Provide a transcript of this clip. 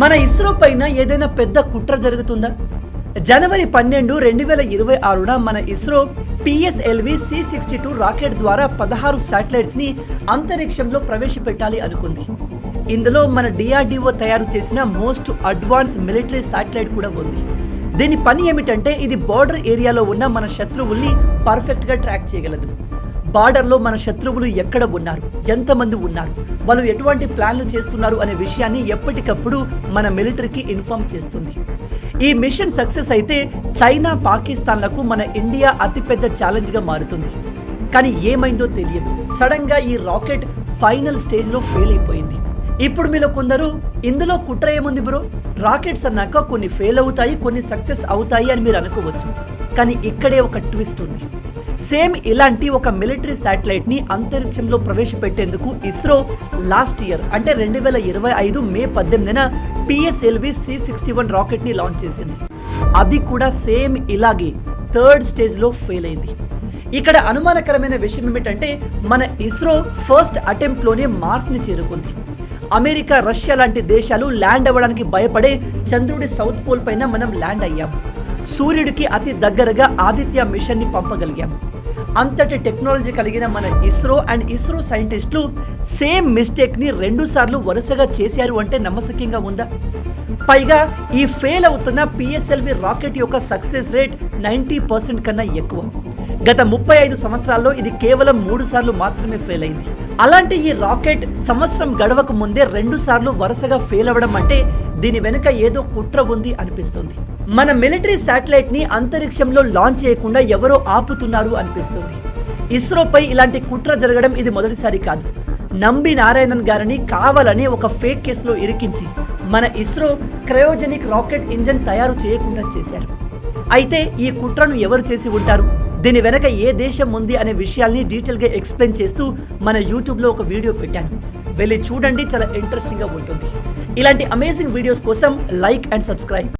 మన ఇస్రో పైన ఏదైనా పెద్ద కుట్ర జరుగుతుందా? జనవరి 12, 2026న మన ఇస్రో PSLV C62 రాకెట్ ద్వారా 16 శాటిలైట్స్ ని అంతరిక్షంలో ప్రవేశపెట్టాలి అనుకుంది. ఇందులో మన DRDO తయారు చేసిన మోస్ట్ అడ్వాన్స్ మిలిటరీ శాటిలైట్ కూడా ఉంది. దీని పని ఏమిటంటే ఇది బార్డర్ ఏరియాలో ఉన్న మన శత్రువుల్ని పర్ఫెక్ట్గా ట్రాక్ చేయగలదు. బార్డర్లో మన శత్రువులు ఎక్కడ ఉన్నారు, ఎంతమంది ఉన్నారు, వాళ్ళు ఎటువంటి ప్లాన్లు చేస్తున్నారు అనే విషయాన్ని ఎప్పటికప్పుడు మన మిలిటరీకి ఇన్ఫార్మ్ చేస్తుంది. ఈ మిషన్ సక్సెస్ అయితే చైనా, పాకిస్తాన్లకు మన ఇండియా అతిపెద్ద ఛాలెంజ్గా మారుతుంది. కానీ ఏమైందో తెలియదు. సడన్గా ఈ రాకెట్ ఫైనల్ స్టేజ్లో ఫెయిల్ అయిపోయింది. ఇప్పుడు మీలో కొందరు ఇందులో కుట్ర ఏముంది బ్రో, రాకెట్స్ అన్నాక కొన్ని ఫెయిల్ అవుతాయి, కొన్ని సక్సెస్ అవుతాయి అని మీరు అనుకోవచ్చు. కానీ ఇక్కడే ఒక ట్విస్ట్ ఉంది. సేమ్ ఇలాంటి ఒక మిలిటరీ శాటిలైట్ని అంతరిక్షంలో ప్రవేశపెట్టేందుకు ఇస్రో లాస్ట్ ఇయర్ అంటే 2025 మే 18న PSLV C61 రాకెట్ని లాంచ్ చేసింది. అది కూడా సేమ్ ఇలాగే థర్డ్ స్టేజ్లో ఫెయిల్ అయింది. ఇక్కడ అనుమానకరమైన విషయం ఏమిటంటే మన ఇస్రో ఫస్ట్ అటెంప్ట్లోనే మార్స్ని చేరుకుంది. అమెరికా, రష్యా లాంటి దేశాలు ల్యాండ్ అవ్వడానికి భయపడే చంద్రుడి సౌత్ పోల్ పైన మనం ల్యాండ్ అయ్యాం. సూర్యుడికి అతి దగ్గరగా ఆదిత్య మిషన్ని పంపగలిగాం. అంతటి టెక్నాలజీ కలిగిన మన ఇస్రో అండ్ ఇస్రో సైంటిస్టులు సేమ్ మిస్టేక్ని 2 సార్లు వరుసగా చేశారు అంటే నమ్మశక్యంగా ఉందా? పైగా ఈ ఫెయిల్ అవుతున్న PSLV రాకెట్ యొక్క సక్సెస్ రేట్ 90% కన్నా ఎక్కువ. గత 35 సంవత్సరాల్లో ఇది కేవలం 3 సార్లు మాత్రమే ఫెయిల్ అయింది. అలాంటి ఈ రాకెట్ సంవత్సరం గడవక ముందే 2 సార్లు వరుసగా ఫెయిల్ అవ్వడం అంటే దీని వెనుక ఏదో కుట్ర ఉంది అనిపిస్తుంది. మన మిలిటరీ శాటిలైట్ ని అంతరిక్షంలో లాంచ్ చేయకుండా ఎవరో ఆపుతున్నారు అనిపిస్తుంది. ఇస్రోపై ఇలాంటి కుట్ర జరగడం ఇది మొదటిసారి కాదు. నంబి నారాయణన్ గారిని కావాలని ఒక ఫేక్ కేసులో ఇరికించి మన ఇస్రో క్రయోజెనిక్ రాకెట్ ఇంజన్ తయారు చేయకుండా చేశారు. అయితే ఈ కుట్రను ఎవరు చేసి ఉంటారు, దీని వెనక ఏ దేశం ఉంది అనే విషయాల్ని డీటెయిల్గా ఎక్స్ప్లెయిన్ చేస్తూ మన యూట్యూబ్లో ఒక వీడియో పెట్టాను. వెళ్ళి చూడండి, చాలా ఇంట్రెస్టింగ్గా ఉంటుంది. ఇలాంటి అమేజింగ్ వీడియోస్ కోసం లైక్ అండ్ సబ్స్క్రైబ్.